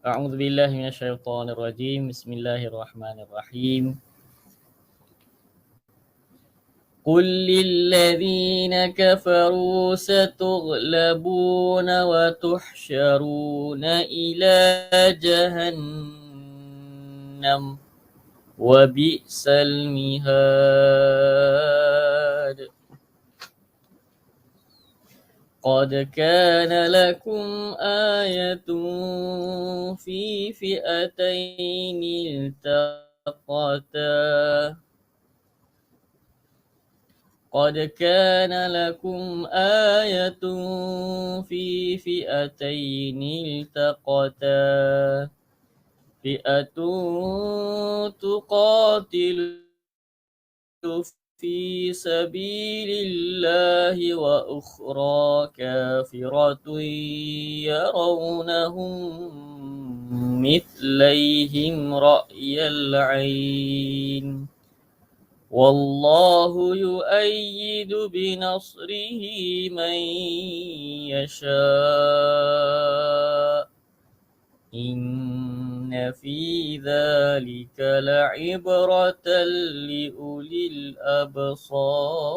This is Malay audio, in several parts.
أعوذ بالله من الشيطان الرجيم. بسم الله الرحمن الرحيم. قل للذين كفروا ستغلبون وتحشرون إلى جهنم وبئس المهاد. قد كان لكم آية في فئتين التقتا قد كان لكم آية في فئتين التقتا فئة تقاتل في سبيل الله وأخرى كافرة يرونهم مثليهم رأي العين والله يؤيد بنصره من يشاء إن في ذلك لعبرة لأولي الأبصار.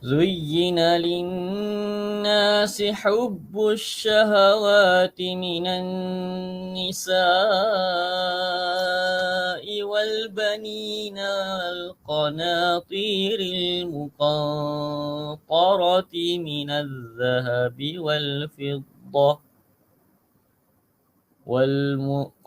زين للناس حب الشهوات من النساء والبنين والقناطير المقنطرة من الذهب والفضة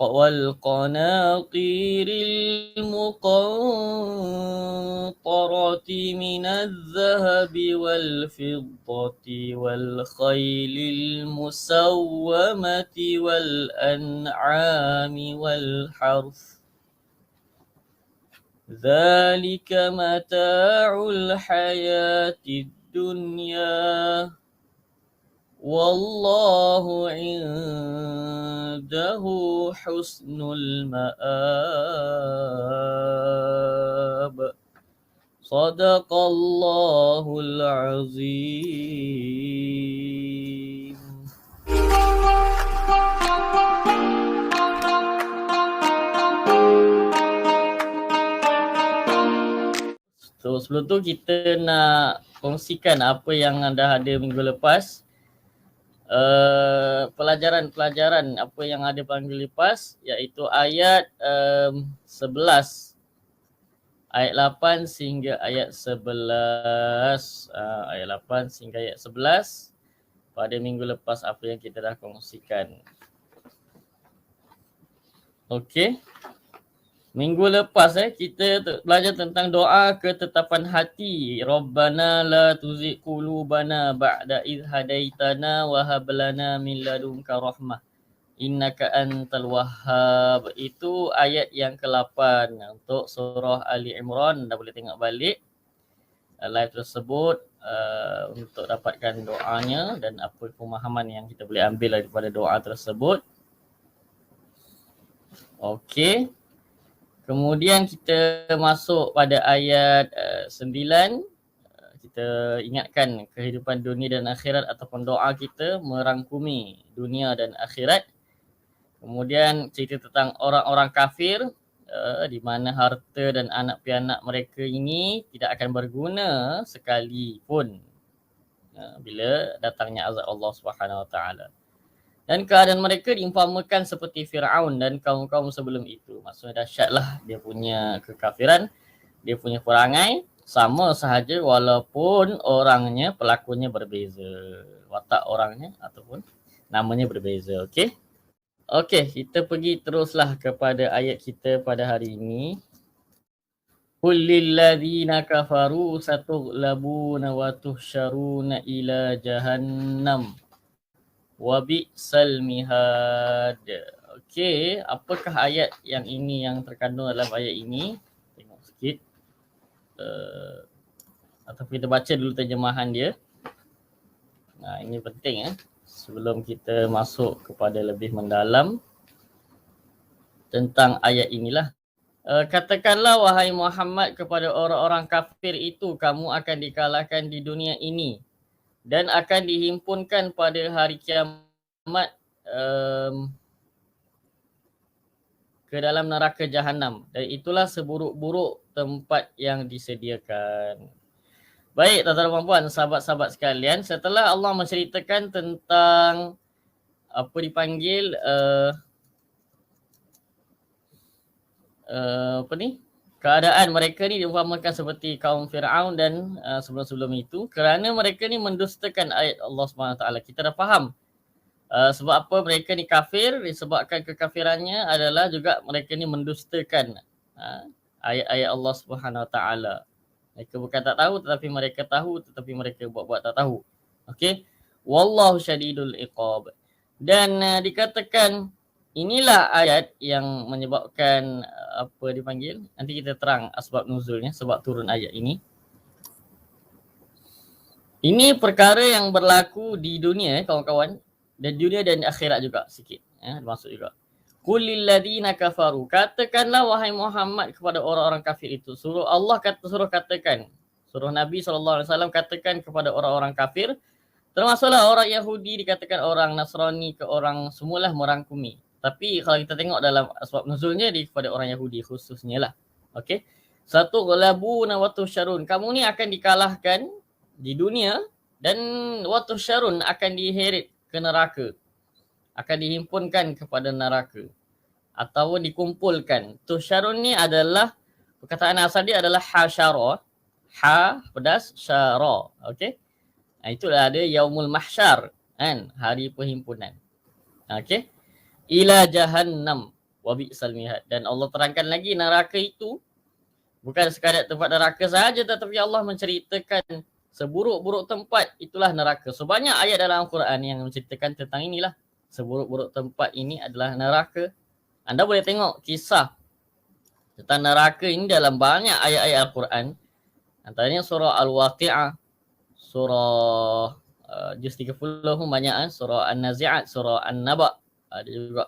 والقناطير المقنطرة من الذهب والفضة والخيل المسومة والأنعام والحرث ذلك متاع الحياة الدنيا والله عنده حسن المآب. صدق الله العظيم. So sebelum tu kita nak kongsikan apa yang anda ada minggu lepas. Pelajaran apa yang ada minggu lepas, iaitu ayat 11, ayat 8 sehingga ayat 11. Ayat 8 sehingga ayat 11 pada minggu lepas apa yang kita dah kongsikan. Okey. Minggu lepas kita belajar tentang doa ketetapan hati. Rabbana la tuzigh qulubana ba'da idh hadaitana wa hab lana min ladunka rahmah innaka antal wahhab. Itu ayat yang ke-8 untuk surah Ali Imran. Anda boleh tengok balik live tersebut untuk dapatkan doanya dan apa pemahaman yang kita boleh ambil daripada doa tersebut. Okey. Kemudian kita masuk pada ayat 9. Kita ingatkan kehidupan dunia dan akhirat ataupun doa kita merangkumi dunia dan akhirat. Kemudian cerita tentang orang-orang kafir di mana harta dan anak pianak mereka ini tidak akan berguna sekalipun bila datangnya azab Allah Subhanahu Wa Taala. Dan keadaan mereka diumpamakan seperti Firaun dan kaum-kaum sebelum itu. Maksudnya dahsyatlah dia punya kekafiran, dia punya perangai sama sahaja walaupun orangnya, pelakunya berbeza. Watak orangnya ataupun namanya berbeza. Okey. Okey, kita pergi teruslah kepada ayat kita pada hari ini. Qul lilladzina kafaru satughlabuna wa tuhsyaruna ila jahannam wa bi'sal mihad. Okey, apakah ayat yang ini yang terkandung dalam ayat ini? Tengok sikit. Atau kita baca dulu terjemahan dia. Ini penting sebelum kita masuk kepada lebih mendalam tentang ayat inilah. Katakanlah wahai Muhammad kepada orang-orang kafir itu, kamu akan dikalahkan di dunia ini dan akan dihimpunkan pada hari kiamat ke dalam neraka Jahannam, dan itulah seburuk-buruk tempat yang disediakan. Baik, tuan-tuan dan puan, sahabat-sahabat sekalian, setelah Allah menceritakan tentang apa dipanggil keadaan mereka ni diumpamakan seperti kaum Fir'aun dan sebelum-sebelum itu, kerana mereka ni mendustakan ayat Allah SWT. Kita dah faham sebab apa mereka ni kafir, disebabkan kekafirannya adalah juga mereka ni mendustakan ayat-ayat Allah SWT. Mereka bukan tak tahu, tetapi mereka tahu, tetapi mereka buat-buat tak tahu. Okey. Wallahu syadidul iqab. Dan dikatakan inilah ayat yang menyebabkan apa dipanggil, nanti kita terang asbab nuzulnya, sebab turun ayat ini. Ini perkara yang berlaku di dunia kawan-kawan, dan dunia dan akhirat juga sikit, masuk juga. Qul lil ladzina kafaru, katakanlah wahai Muhammad kepada orang-orang kafir itu. Suruh Allah suruh katakan, suruh Nabi SAW katakan kepada orang-orang kafir, termasuklah orang Yahudi, dikatakan orang Nasrani ke orang semualah merangkumi. Tapi kalau kita tengok dalam asbab nuzulnya kepada orang Yahudi khususnya lah. Okey. Satu, ghalabuna wa tusyarun. Kamu ni akan dikalahkan di dunia dan wa tusyarun akan diheret ke neraka. Akan dihimpunkan kepada neraka ataupun dikumpulkan. Tusyarun ni adalah perkataan asal dia adalah hasyara. Ha pedas syara. Okey. Itulah ada yaumul mahsyar, kan, hari perhimpunan. Okey. Ila jahannam wa bi'sal mihad. Dan Allah terangkan lagi neraka itu bukan sekadar tempat neraka sahaja, tetapi Allah menceritakan seburuk-buruk tempat itulah neraka. So banyak ayat dalam Al-Quran yang menceritakan tentang inilah. Seburuk-buruk tempat ini adalah neraka. Anda boleh tengok kisah tentang neraka ini dalam banyak ayat-ayat Al-Quran. Antaranya surah Al-Waqi'ah, surah juz 30 pun banyak, surah An-Nazi'at, surah An-Naba ada juga.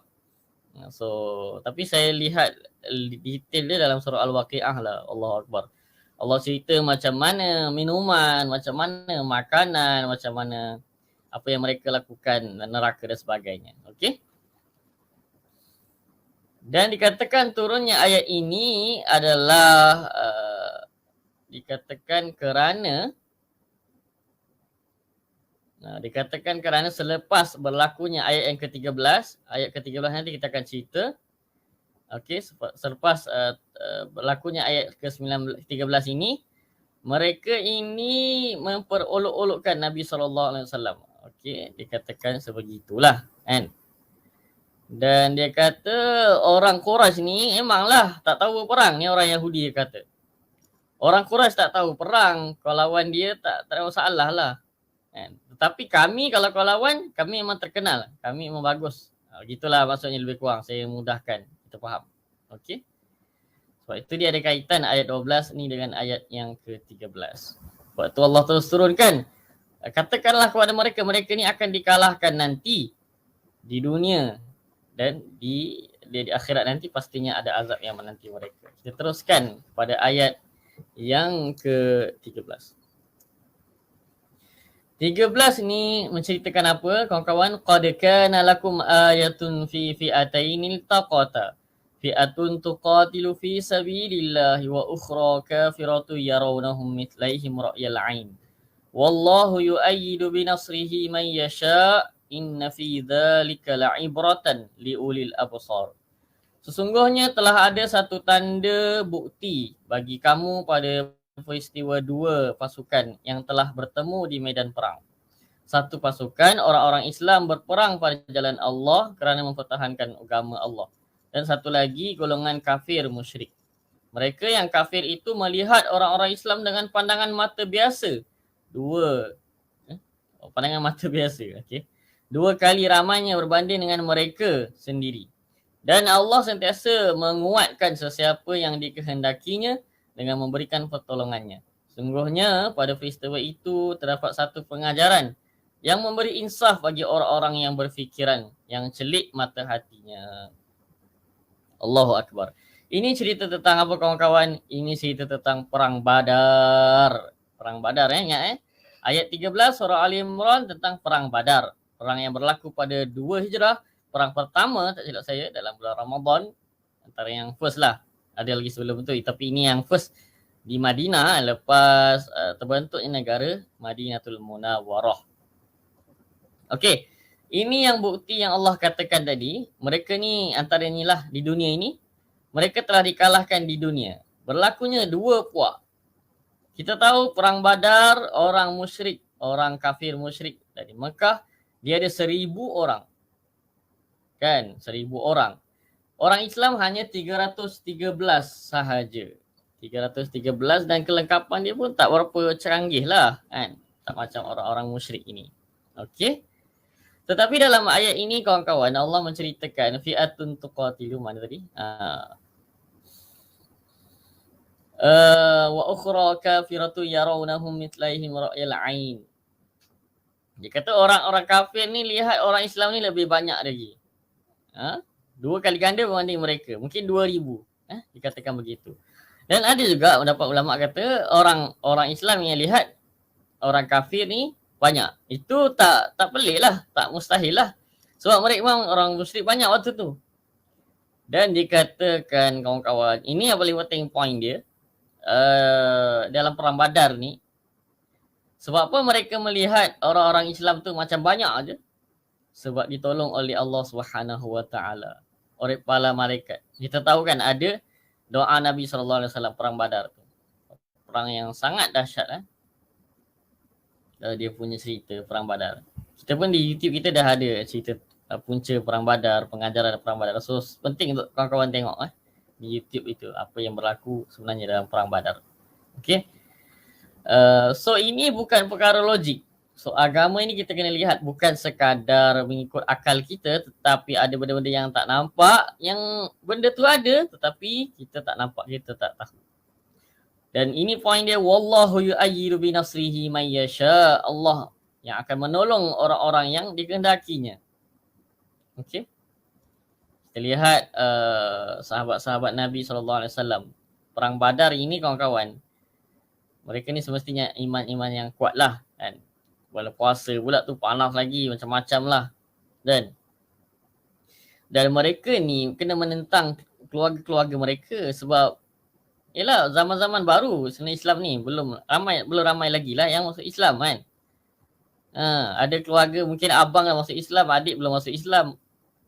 So tapi saya lihat detail dia dalam surah Al-Waqi'ah lah. Allahu Akbar. Allah cerita macam mana minuman, macam mana makanan, macam mana apa yang mereka lakukan, neraka dan sebagainya. Okey. Dan dikatakan turunnya ayat ini adalah dikatakan kerana selepas berlakunya ayat yang ke-13, ayat ke-13 nanti kita akan cerita. Okey, selepas berlakunya ayat ke-13 ini, mereka ini memperolok-olokkan Nabi SAW. Okey, dikatakan sebegitulah, kan. Dan dia kata orang Quraisy ni memanglah tak tahu perang. Ni orang Yahudi dia kata. Orang Quraisy tak tahu perang, kau lawan dia tak ada masalah lah. Kan? Tetapi kami kalau kau lawan, kami memang terkenal. Kami memang bagus. Gitulah maksudnya lebih kurang. Saya mudahkan. Kita faham. Okey. Sebab itu dia ada kaitan ayat 12 ni dengan ayat yang ke-13. Sebab itu Allah terus turunkan. Katakanlah kepada mereka, mereka ni akan dikalahkan nanti di dunia. Dan di akhirat nanti pastinya ada azab yang menanti mereka. Kita teruskan pada ayat yang ke-13. 13 ni menceritakan apa kawan-kawan? Qad kana lakum ayatun fi fi'atainil taqata. Fi'atun tuqatilu fi sabilillahi wa ukhra kafiratu yarawnahum mithlaihim ra'yal 'ain. Wallahu yu'ayyidu binasrihi man yasha'. Inna fi dzalika la'ibratan liulil absar. Sesungguhnya telah ada satu tanda bukti bagi kamu pada peristiwa dua pasukan yang telah bertemu di medan perang. Satu pasukan orang-orang Islam berperang pada jalan Allah kerana mempertahankan agama Allah. Dan satu lagi golongan kafir musyrik. Mereka yang kafir itu melihat orang-orang Islam dengan pandangan mata biasa. Pandangan mata biasa, okey. 2 kali ramainya berbanding dengan mereka sendiri. Dan Allah sentiasa menguatkan sesiapa yang dikehendakinya dengan memberikan pertolongannya. Sungguhnya pada peristiwa itu terdapat satu pengajaran yang memberi insaf bagi orang-orang yang berfikiran, yang celik mata hatinya. Allahu Akbar. Ini cerita tentang apa kawan-kawan? Ini cerita tentang Perang Badar. Perang Badar ingat Ayat 13 surah Ali Imran tentang perang Badar. Perang yang berlaku pada 2 Hijrah. Perang pertama tak silap saya dalam bulan Ramadan. Antara yang first lah. Ada lagi sebelum tu. Tapi ini yang first di Madinah lepas terbentuknya negara Madinatul Munawwarah. Okey. Ini yang bukti yang Allah katakan tadi. Mereka ni antara inilah di dunia ini. Mereka telah dikalahkan di dunia. Berlakunya 2 puak. Kita tahu perang Badar, orang musyrik, orang kafir musyrik dari Mekah, dia ada 1,000 orang. Kan, 1,000 orang. Orang Islam hanya 313 sahaja. 313 dan kelengkapan dia pun tak berapa canggih lah. Kan? Tak macam orang-orang musyrik ini. Okey. Tetapi dalam ayat ini kawan-kawan, Allah menceritakan fi'atun tuqatilu, mana tadi? Wa ukhra kafiratu yarawnahum mitlaihim ra'yal ain. Dia kata orang-orang kafir ni lihat orang Islam ni lebih banyak lagi. 2 kali ganda berbanding mereka. Mungkin 2,000. Dikatakan begitu. Dan ada juga pendapat ulama kata orang Islam yang lihat orang kafir ni banyak. Itu tak pelik lah. Tak mustahil lah. Sebab mereka memang orang musyrik banyak waktu tu. Dan dikatakan kawan-kawan, ini yang paling penting point dia. Dalam perang Badar ni, sebab apa mereka melihat orang-orang Islam tu macam banyak aja? Sebab ditolong oleh Allah Subhanahu Wa Taala, oleh para malaikat. Kita tahu kan ada doa Nabi SAW perang Badar tu, perang yang sangat dahsyat. Dia punya cerita perang Badar. Kita pun di YouTube kita dah ada cerita punca perang Badar, pengajaran perang Badar. So penting untuk kawan-kawan tengok di YouTube itu apa yang berlaku sebenarnya dalam perang Badar. Okey. So ini bukan perkara logik. So agama ini kita kena lihat bukan sekadar mengikut akal kita, tetapi ada benda-benda yang tak nampak, yang benda tu ada tetapi kita tak nampak, kita tak tahu. Dan ini poin dia, wallahu yu'ayyidu bi nasrihi may yasha. Allah yang akan menolong orang-orang yang dikehendakinya. Okey. Kita lihat sahabat-sahabat Nabi SAW. Perang Badar ini kawan-kawan, mereka ni semestinya iman-iman yang kuat lah kan. Bulan puasa pula tu panas lagi, macam-macam lah. Dan mereka ni kena menentang keluarga-keluarga mereka sebab yelah zaman-zaman baru sebenarnya Islam ni belum ramai lagi lah yang masuk Islam kan. Ada keluarga mungkin abang yang masuk Islam, adik belum masuk Islam.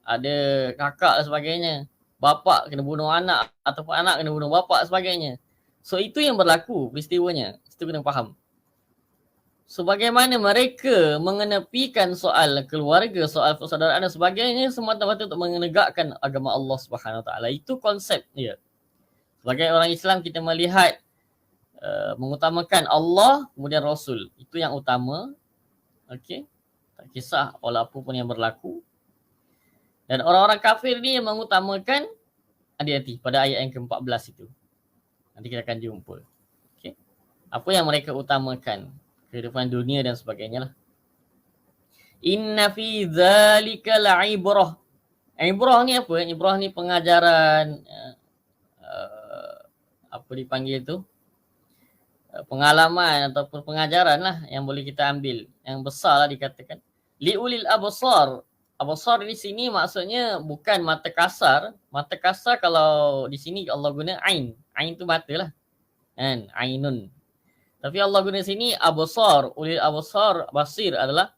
Ada kakak dan sebagainya. Bapak kena bunuh anak ataupun anak kena bunuh bapak sebagainya. So itu yang berlaku peristiwanya. Itu kena faham. So bagaimana mereka mengenepikan soal keluarga, soal persaudaraan dan sebagainya semata-mata untuk menegakkan agama Allah Subhanahu Taala. Itu konsep dia. Sebagai orang Islam kita melihat mengutamakan Allah kemudian Rasul. Itu yang utama. Okey. Tak kisah walaupun pun yang berlaku. Dan orang-orang kafir ni yang mengutamakan hati-hati pada ayat yang ke-14 itu. Nanti kita akan jumpa. Okay. Apa yang mereka utamakan? Kehidupan dunia dan sebagainya lah. Inna fi dzalika la'ibrah. Ibrah ni apa? Ibrah ni pengajaran, apa dipanggil tu? Pengalaman ataupun pengajaran lah yang boleh kita ambil. Yang besar lah dikatakan. Li'ulil absar. Absar di sini maksudnya bukan mata kasar. Mata kasar kalau di sini Allah guna ain. Ain tu mata lah. Kan? Ainun. Tapi Allah guna sini absar. Ulil absar, basir adalah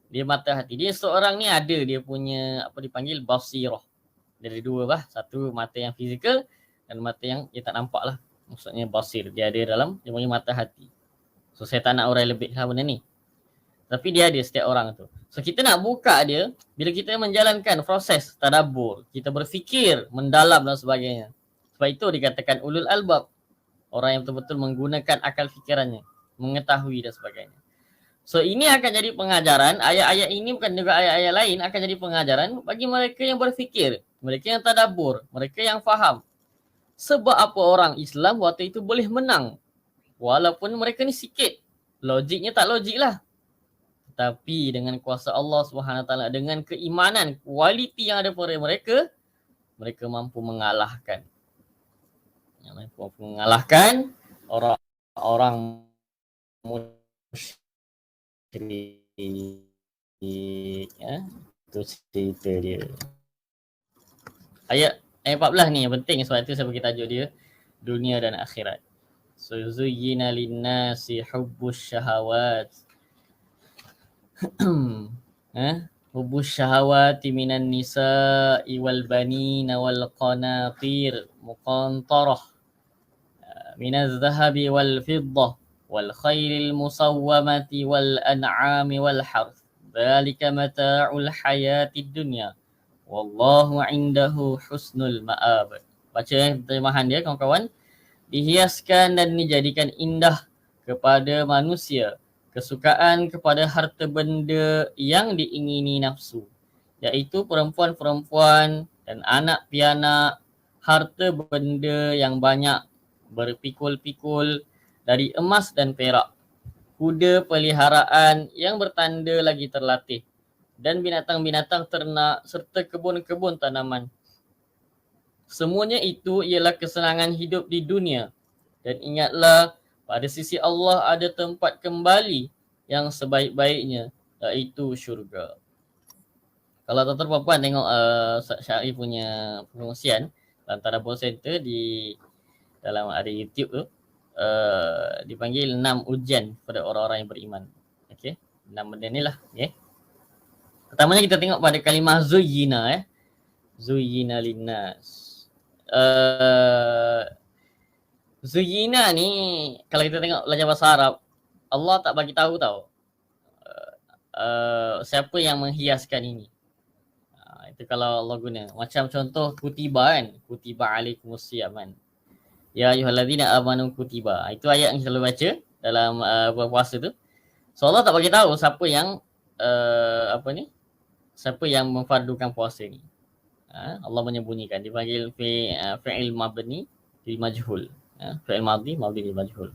dia mata hati. Dia seorang ni ada dia punya apa dipanggil basirah. Dari 2 lah. Satu mata yang fizikal dan mata yang dia tak nampak lah. Maksudnya basir. Dia ada dalam dia punya mata hati. So saya tak nak urai lebih lah benda ni. Tapi dia ada setiap orang tu. So kita nak buka dia bila kita menjalankan proses tadabbur. Kita berfikir mendalam dan sebagainya. Sebab itu dikatakan ulul albab. Orang yang betul-betul menggunakan akal fikirannya. Mengetahui dan sebagainya. So ini akan jadi pengajaran. Ayat-ayat ini bukan juga ayat-ayat lain. Akan jadi pengajaran bagi mereka yang berfikir. Mereka yang tadabbur. Mereka yang faham. Sebab apa orang Islam waktu itu boleh menang. Walaupun mereka ni sikit. Logiknya tak logik lah. Tapi dengan kuasa Allah SWT, dengan keimanan, kualiti yang ada pada mereka, mereka mampu mengalahkan. Mampu mengalahkan orang-orang musyrik musyrik. Itu cerita dia. Ayat 14 ni yang penting sebab tu saya bagi tajuk dia dunia dan akhirat. So zuyyina linnasi hubbus syahawat. Hubbus syahawati minan nisa'i wal banina wal qanatir muqantarah minaz zahabi wal fiddah wal khairil musawwamati wal an'ami wal harth. Dzalika mata'ul hayatid dunya. Wallahu indahu husnul ma'ab. Baca terjemahan dia kawan-kawan. Dihiaskan dan dijadikan indah kepada manusia kesukaan kepada harta benda yang diingini nafsu, iaitu perempuan-perempuan dan anak pianak, harta benda yang banyak berpikul-pikul dari emas dan perak, kuda peliharaan yang bertanda lagi terlatih, dan binatang-binatang ternak serta kebun-kebun tanaman. Semuanya itu ialah kesenangan hidup di dunia. Dan ingatlah, pada sisi Allah ada tempat kembali yang sebaik-baiknya, iaitu syurga. Kalau tuan-tuan puan-puan tengok Ustaz Syarif punya promosian dalam Tadabbur Center di dalam ada YouTube tu, dipanggil 6 ujian pada orang-orang yang beriman. Okey, 6 benda ni lah. Okay. Pertamanya kita tengok pada kalimah zuyyina. Zuyyina linnas. Zuyyina ni kalau kita tengok belajar bahasa Arab, Allah tak bagi tahu tau siapa yang menghiaskan ini. Itu kalau Allah guna. Macam contoh kutiba kan, kutiba alaikumusiyam kan. Ya ayyuhallazina amanu kutiba. Itu ayat yang selalu baca dalam berpuasa tu. So Allah tak bagi tahu siapa yang siapa yang memfardukan puasa ni. Allah menyembunyikan, dipanggil fi'il mabni lil majhul. Fi'il madhi lil majhul.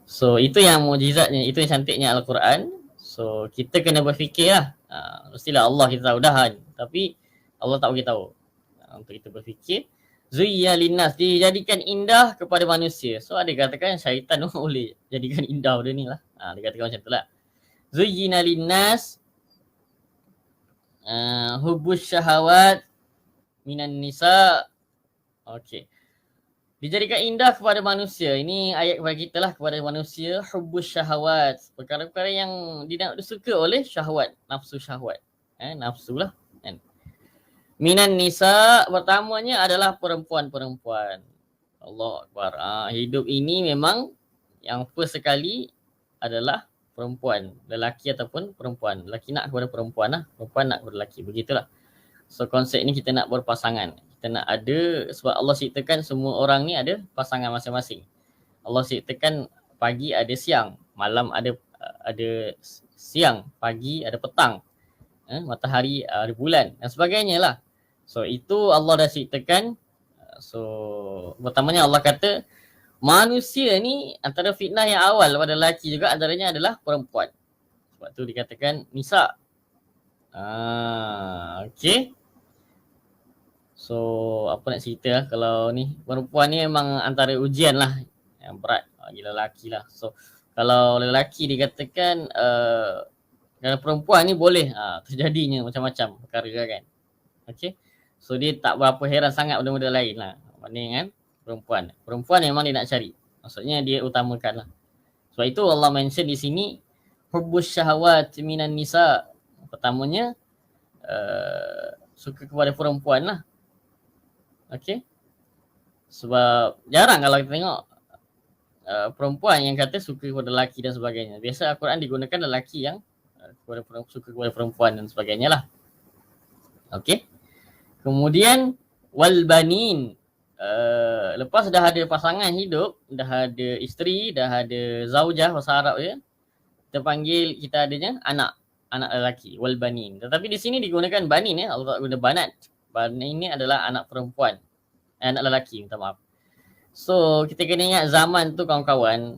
So itu yang mukjizatnya, itu yang cantiknya Al-Quran. So kita kena berfikir lah. Mestilah Allah kita tahu dah kan. Tapi Allah tak beritahu. Untuk kita berfikir. Zuyyina linnas, dijadikan indah kepada manusia. So ada katakan syaitan boleh jadikan indah benda ni lah. Dia katakan macam tu lah. Zuyyina linnas hubbus syahawat minan nisa. Okey. Dijadikan indah kepada manusia. Ini ayat kepada kita lah, kepada manusia. Hubbus syahawat. Perkara-perkara yang disuka oleh syahwat. Nafsu syahwat. Nafsu lah. Kan? Minan nisa, pertamanya adalah perempuan-perempuan. Allah Akbar. Hidup ini memang yang first sekali adalah perempuan. Lelaki ataupun perempuan. Lelaki nak kepada perempuan lah. Perempuan nak kepada lelaki. Begitulah. So konsep ni kita nak berpasangan. Kita nak ada, sebab Allah ciptakan semua orang ni ada pasangan masing-masing. Allah ciptakan pagi ada siang, malam ada siang, pagi ada petang, matahari ada bulan dan sebagainya lah. So itu Allah dah ciptakan. So pertamanya Allah kata manusia ni antara fitnah yang awal pada lelaki juga antaranya adalah perempuan. Sebab tu dikatakan nisa. Okay. So apa nak cerita lah, kalau ni perempuan ni memang antara ujian lah yang berat bagi lelaki lah. So kalau lelaki dikatakan kalau perempuan ni boleh terjadinya macam-macam perkara kan. Okay. So dia tak berapa heran sangat benda-benda lain lah banding kan perempuan. Perempuan memang dia nak cari. Maksudnya dia utamakan lah. Sebab itu Allah mention di sini hubbus syahawat minan nisa. Pertamanya suka kepada perempuan lah. Okay. Sebab jarang kalau kita tengok perempuan yang kata suka kepada lelaki dan sebagainya. Biasa Al-Quran digunakan lelaki yang suka kepada perempuan dan sebagainya lah. Okay. Kemudian wal banin. Lepas dah ada pasangan hidup, dah ada isteri, dah ada zaujah bahasa Arab je, kita adanya anak lelaki, wal banin. Tetapi di sini digunakan banin ya, Allah tak guna banat. Banin ini adalah anak perempuan, anak lelaki, minta maaf. So kita kena ingat zaman tu kawan-kawan,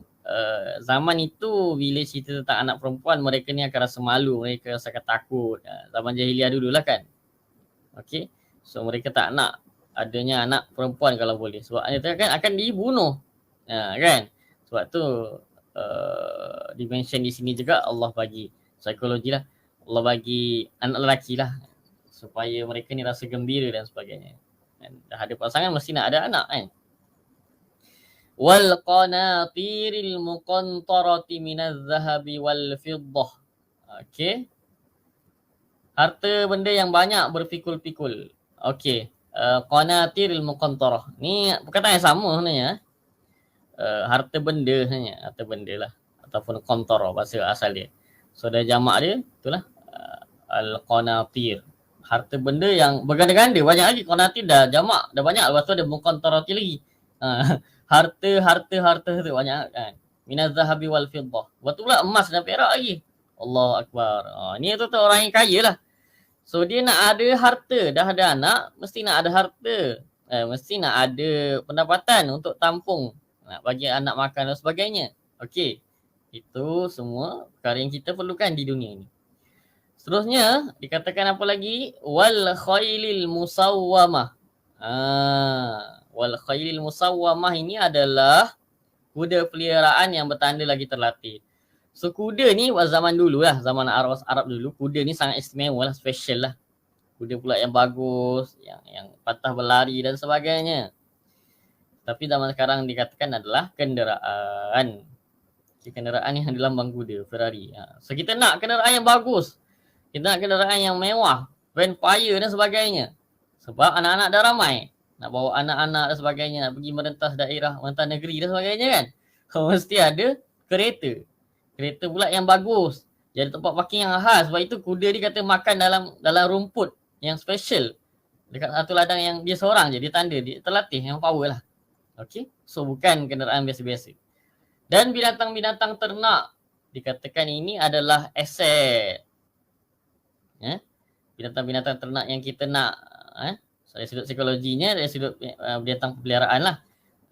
zaman itu bila cerita tentang anak perempuan, mereka ni akan rasa malu, mereka rasakan takut. Zaman jahiliah dululah kan. Okay, so mereka tak nak adanya anak perempuan kalau boleh. Sebab dia kan akan dibunuh. Kan? Sebab tu dimension di sini juga Allah bagi psikologi lah. Allah bagi anak lelaki lah supaya mereka ni rasa gembira dan sebagainya. Dan dah ada pasangan mesti nak ada anak kan. Wal qanatiril muqantarati minaz zahabi wal fiddah. Okey. Harta benda yang banyak berpikul-pikul. Okey. Qanatiril muqantarah. Ni perkataan yang sama sebenarnya. Harta benda sebenarnya. Harta benda lah. Ataupun qantarah bahasa asal dia. So dah jamak dia, itulah al-qanatir. Harta benda yang berganda-ganda. Banyak lagi. Qanatir dah jamak. Dah banyak. Lepas tu ada muqantarati lagi. Harta tu banyak kan. Minaz zahabi wal fiddah. Lepas tu pula emas dan perak lagi. Allah Akbar. Ni tu orang yang kaya lah. So dia nak ada harta. Dah ada anak, mesti nak ada harta. Mesti nak ada pendapatan untuk tampung. Nak bagi anak makan dan sebagainya. Okey. Itu semua perkara yang kita perlukan di dunia ni. Seterusnya dikatakan apa lagi? Wal khailil musawwamah. Wal khailil musawwamah ini adalah kuda peliharaan yang bertanda lagi terlatih. So kuda ni zaman dulu lah, zaman Arab dulu, kuda ni sangat istimewa lah, special lah. Kuda pula yang bagus, yang patah berlari dan sebagainya. Tapi zaman sekarang dikatakan adalah kenderaan. Kenderaan yang dilambang kuda, Ferrari. So kita nak kenderaan yang bagus. Kita nak kenderaan yang mewah, vampire dan sebagainya. Sebab anak-anak dah ramai. Nak bawa anak-anak dan sebagainya, nak pergi merentas daerah, merentas negeri dan sebagainya kan. Mesti ada kereta. Kereta pula yang bagus. Jadi tempat parking yang khas. Sebab itu kuda dia kata makan dalam rumput yang special. Dekat satu ladang yang dia seorang je, dia tanda, dia terlatih, yang power lah. Okay. So bukan kenderaan biasa-biasa. Dan binatang-binatang ternak, dikatakan ini adalah aset. Binatang-binatang ternak yang kita nak. Dari sudut psikologinya, dari sudut binatang peliharaan lah.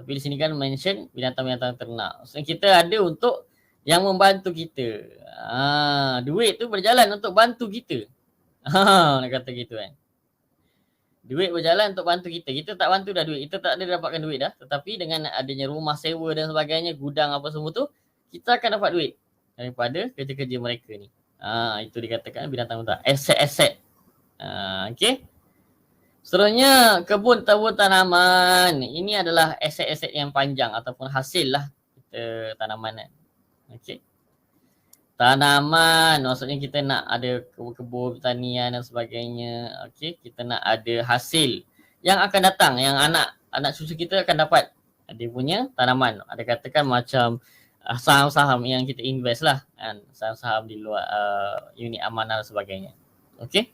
Tapi di sini kan mention binatang-binatang ternak. Maksudnya kita ada untuk yang membantu kita. Duit tu berjalan untuk bantu kita. Nak kata gitu kan. Duit berjalan untuk bantu kita. Kita tak bantu dah duit. Kita tak ada dapatkan duit dah. Tetapi dengan adanya rumah sewa dan sebagainya, gudang apa semua tu, kita akan dapat duit daripada kerja-kerja mereka ni. Itu dikatakan binatang-binatang. Aset-aset. Okay. Seterusnya, kebun tanaman. Ini adalah aset-aset yang panjang ataupun hasil lah kita tanaman kan. Okay. Tanaman, maksudnya kita nak ada kebun pertanian dan sebagainya. Okay. Kita nak ada hasil yang akan datang, yang anak cucu kita akan dapat. Dia punya tanaman. Ada katakan macam saham-saham yang kita invest lah kan. Saham-saham di luar unit amanah dan sebagainya. Okay.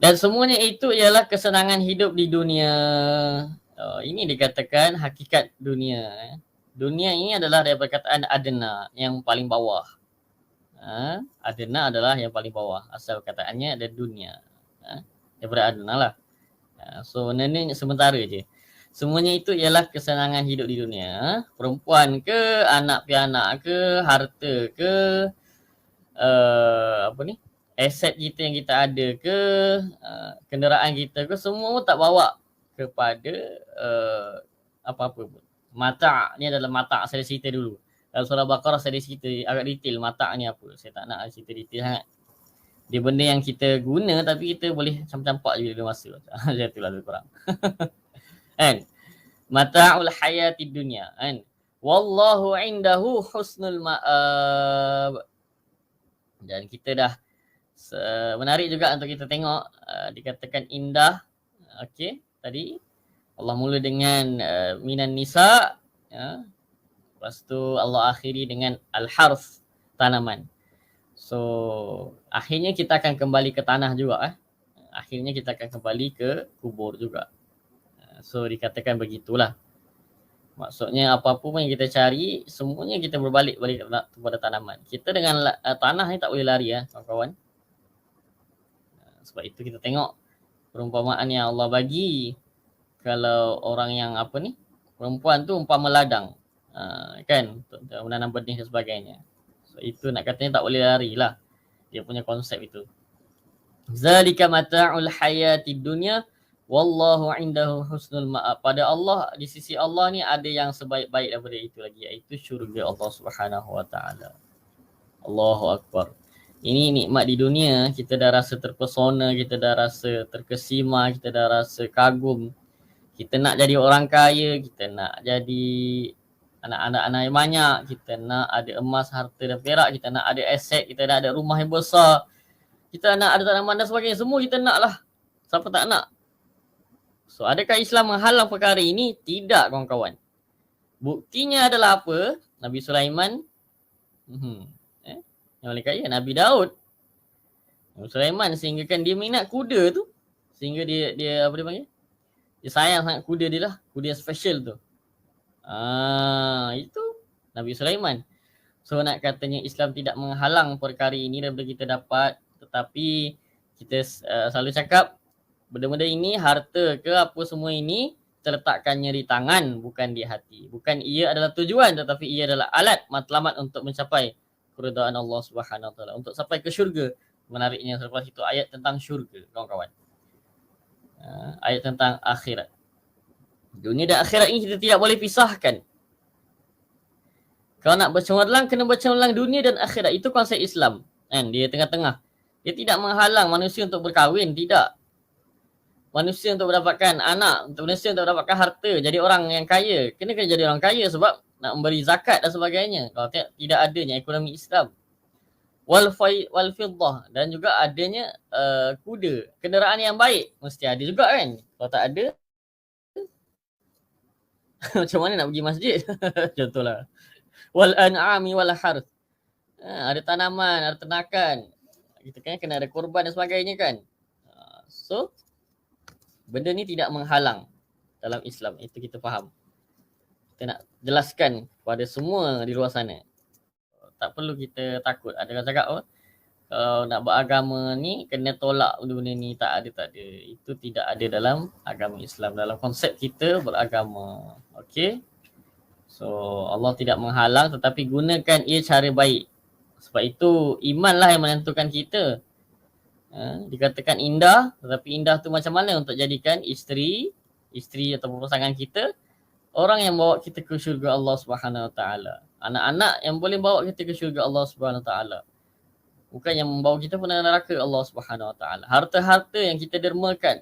Dan semuanya itu ialah kesenangan hidup di dunia. Ini dikatakan hakikat dunia. Dunia ini adalah dari perkataan adna, yang paling bawah. Adna adalah yang paling bawah. Asal perkataannya ada dunia. Daripada adna lah. So ini sementara je. Semuanya itu ialah kesenangan hidup di dunia. Perempuan ke, anak pianak ke, harta ke, aset kita yang kita ada ke, kenderaan kita ke, semua tak bawa kepada apa-apa pun. Mata' ni adalah mata' saya cerita dulu. Dalam surah Baqarah saya cerita agak detail mata' ni apa. Saya tak nak cerita detail sangat. Dia benda yang kita guna tapi kita boleh campak je bila masa. Macam itulah lebih kurang. Kan? Mata'ul hayatid dunya. Kan? Wallahu indahu husnul ma'ab. Dan kita dah menarik juga untuk kita tengok. Dikatakan indah. Okey, tadi Allah mula dengan minan nisa, lepas tu Allah akhiri dengan al-harf, tanaman. So akhirnya kita akan kembali ke tanah juga. Akhirnya kita akan kembali ke kubur juga. So dikatakan begitulah. Maksudnya apa-apa pun yang kita cari, semuanya kita berbalik kepada tanaman. Kita dengan tanah ni tak boleh lari kawan-kawan. Sebab itu kita tengok perumpamaan yang Allah bagi. Kalau orang yang perempuan tu umpama ladang, kan, untuk menanam benih dan sebagainya. So itu nak katanya tak boleh lari lah. Dia punya konsep itu. Zalika mata'ul hayatid dunya Wallahu indahu husnul ma'ab. Pada Allah, di sisi Allah ni ada yang sebaik-baik daripada itu lagi, iaitu syurga Allah Subhanahu wa taala. Allahu akbar. Ini nikmat di dunia, kita dah rasa terpesona, kita dah rasa terkesima, kita dah rasa kagum. Kita nak jadi orang kaya, kita nak jadi anak-anak yang banyak, kita nak ada emas, harta dan perak, kita nak ada aset, kita nak ada rumah yang besar, kita nak ada tanaman dan sebagainya. Semua kita nak lah. Siapa tak nak? So, adakah Islam menghalang perkara ini? Tidak, kawan-kawan. Buktinya adalah apa? Nabi Sulaiman, yang paling kaya, Nabi Daud. Nabi Sulaiman sehinggakan dia minat kuda tu. Sehingga dia apa dia panggil? Dia sayang sangat kuda dia lah. Kuda yang special tu. Itu Nabi Sulaiman. So nak katanya Islam tidak menghalang perkara ini daripada kita dapat. Tetapi kita selalu cakap, benda-benda ini, harta ke apa semua ini, terletakkannya di tangan, bukan di hati. Bukan ia adalah tujuan, tetapi ia adalah alat matlamat untuk mencapai keridaan Allah Subhanahu wa taala, untuk sampai ke syurga. Menariknya selepas itu ayat tentang syurga, kawan-kawan. Ayat tentang akhirat. Dunia dan akhirat ini kita tidak boleh pisahkan. Kalau nak bercemerlang, kena bercemerlang dunia dan akhirat. Itu konsep Islam. Kan? Dia tengah-tengah. Dia tidak menghalang manusia untuk berkahwin, tidak. Manusia untuk mendapatkan anak, manusia untuk mendapatkan harta, jadi orang yang kaya. Kena jadi orang kaya sebab nak memberi zakat dan sebagainya. Kalau tidak adanya ekonomi Islam. Wal fiddah, dan juga adanya kuda, kenderaan yang baik mesti ada juga kan. Kalau tak ada macam mana nak pergi masjid? Contohlah. Wal an'ami wal harth. Ada tanaman, ada ternakan. Kita kan kena ada korban dan sebagainya kan. So benda ni tidak menghalang dalam Islam. Itu kita faham. Kita nak jelaskan kepada semua di luar sana. Tak perlu kita takut. Ada orang cakap kalau nak beragama ni kena tolak benda ni. Tak ada. Itu tidak ada dalam agama Islam. Dalam konsep kita beragama. Okay. So Allah tidak menghalang, tetapi gunakan ia cara baik. Sebab itu imanlah yang menentukan kita. Dikatakan indah, tetapi indah tu macam mana untuk jadikan isteri atau pasangan kita orang yang bawa kita ke syurga Allah Subhanahu wa taala. Anak-anak yang boleh bawa kita ke syurga Allah Subhanahu wa taala. Bukan yang membawa kita ke neraka Allah Subhanahu wa taala. Harta-harta yang kita dermakan,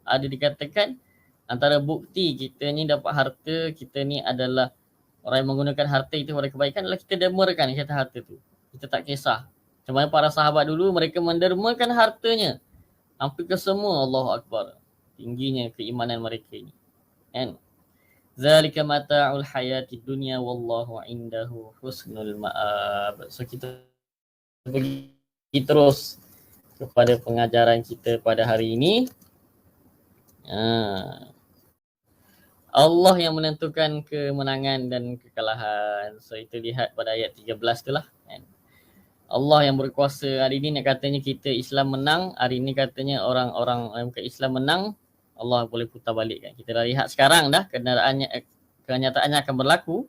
ada dikatakan antara bukti kita ni dapat harta, kita ni adalah orang yang menggunakan harta itu pada kebaikan, adalah kita dermakan harta tu. Kita tak kisah. Macam mana para sahabat dulu, mereka mendermakan hartanya hampir ke semua. Allahu Akbar. Tingginya keimanan mereka ini. Kan? Zalika mata'ul hayati dunya wallahu indahu husnul ma'ab. So kita pergi terus kepada pengajaran kita pada hari ini. Allah yang menentukan kemenangan dan kekalahan. So itu lihat pada ayat 13 tu lah. Allah yang berkuasa. Hari ini nak katanya kita Islam menang, hari ini katanya orang-orang yang bukan Islam menang, Allah boleh putar balik kan. Kita dah lihat sekarang dah kenyataannya akan berlaku,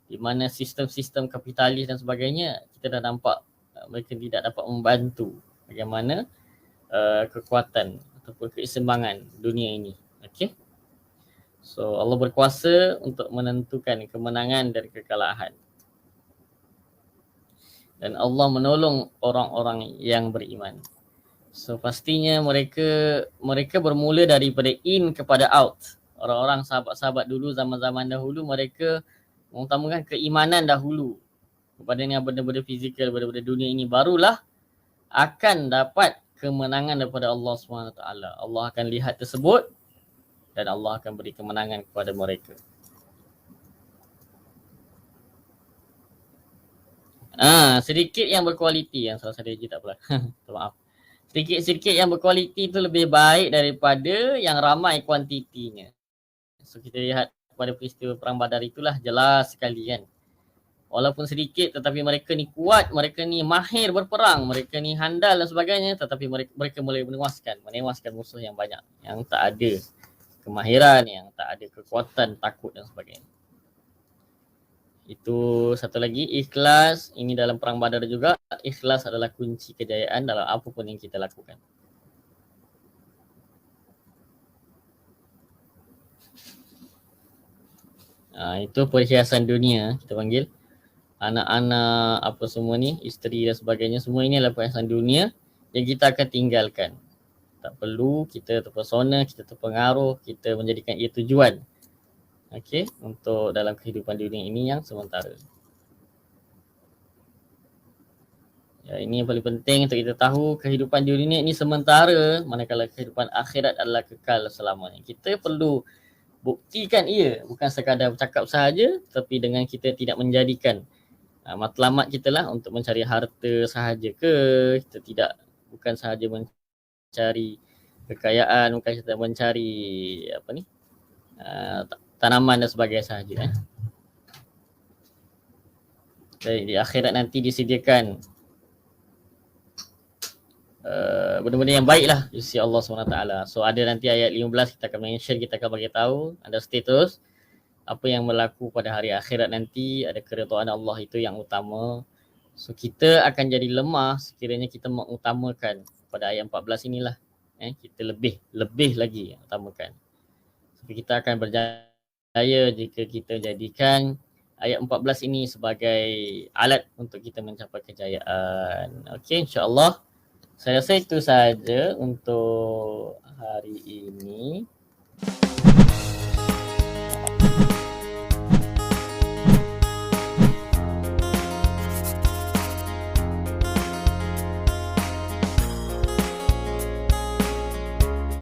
di mana sistem-sistem kapitalis dan sebagainya kita dah nampak mereka tidak dapat membantu bagaimana kekuatan ataupun keseimbangan dunia ini. Okay. So Allah berkuasa untuk menentukan kemenangan dan kekalahan. Dan Allah menolong orang-orang yang beriman. So pastinya mereka bermula daripada in kepada out. Orang-orang sahabat-sahabat dulu zaman-zaman dahulu mereka mengutamakan keimanan dahulu kepada yang benda-benda fizikal, benda-benda dunia ini, barulah akan dapat kemenangan daripada Allah SWT. Allah akan lihat tersebut dan Allah akan beri kemenangan kepada mereka. Sedikit yang berkualiti, yang salah saya tak apalah. Maaf. Sedikit-sedikit yang berkualiti itu lebih baik daripada yang ramai kuantitinya. So kita lihat pada peristiwa Perang Badar itulah jelas sekali kan. Walaupun sedikit tetapi mereka ni kuat, mereka ni mahir berperang, mereka ni handal dan sebagainya, tetapi mereka boleh menewaskan musuh yang banyak, yang tak ada kemahiran, yang tak ada kekuatan, takut dan sebagainya. Itu satu lagi, ikhlas. Ini dalam Perang Badar juga. Ikhlas adalah kunci kejayaan dalam apapun yang kita lakukan. Itu perhiasan dunia kita panggil. Anak-anak apa semua ni, isteri dan sebagainya, semua ini adalah perhiasan dunia yang kita akan tinggalkan. Tak perlu kita terpesona, kita terpengaruh, kita menjadikan ia tujuan. Okey, untuk dalam kehidupan dunia ini yang sementara. Ya, ini yang paling penting untuk kita tahu, kehidupan dunia ini sementara, manakala kehidupan akhirat adalah kekal selamanya. Kita perlu buktikan ia, bukan sekadar bercakap sahaja, tapi dengan kita tidak menjadikan matlamat kita lah untuk mencari harta sahaja ke, kita tidak, bukan sahaja mencari kekayaan, bukan kita mencari apa ni, tanaman dan sebagainya sahaja. Di akhirat nanti disediakan benda-benda yang baik lah di sisi Allah SWT. So ada nanti ayat 15 kita akan mention, kita akan bagi tahu ada status apa yang berlaku pada hari akhirat nanti, ada keridhaan Allah itu yang utama. So kita akan jadi lemah sekiranya kita mengutamakan pada ayat 14 inilah. Kita lebih lagi utamakan. So kita akan berjaya jika kita jadikan ayat 14 ini sebagai alat untuk kita mencapai kejayaan. Okey, insya-Allah. Saya rasa itu sahaja untuk hari ini.